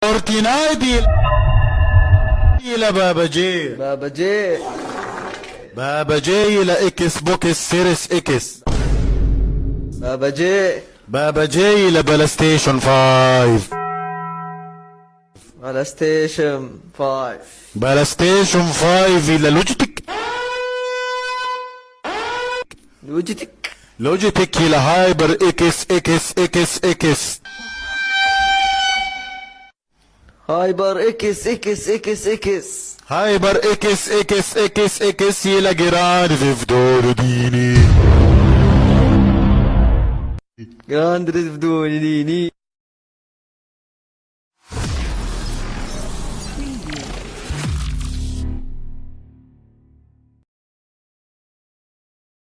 فورتنايت الى بابا جي. بابا جي. بابا جي الى اكس بوكس سيريس اكس. بابا جي. بابا جي الى بلاي ستيشن 5. على ستيشن 5. بلاي ستيشن 5 الى لوجيتك. لوجيتك. لوجيتك الى هايبر اكس اكس اكس اكس. هايبر اكس اكس اكس اكس. هايبر اكس اكس اكس اكس الى جراند ثيفت أوتو ديني. جراند ريف دوني.